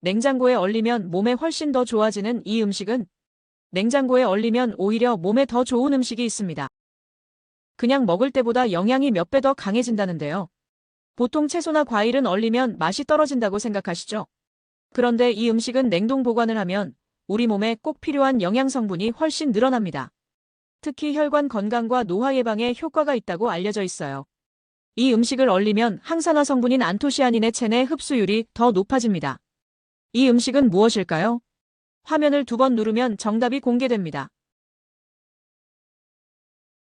냉장고에 얼리면 몸에 훨씬 더 좋아지는 이 음식은 냉장고에 얼리면 오히려 몸에 더 좋은 음식이 있습니다. 그냥 먹을 때보다 영양이 몇 배 더 강해진다는데요. 보통 채소나 과일은 얼리면 맛이 떨어진다고 생각하시죠? 그런데 이 음식은 냉동 보관을 하면 우리 몸에 꼭 필요한 영양 성분이 훨씬 늘어납니다. 특히 혈관 건강과 노화 예방에 효과가 있다고 알려져 있어요. 이 음식을 얼리면 항산화 성분인 안토시아닌의 체내 흡수율이 더 높아집니다. 이 음식은 무엇일까요? 화면을 2번 누르면 정답이 공개됩니다.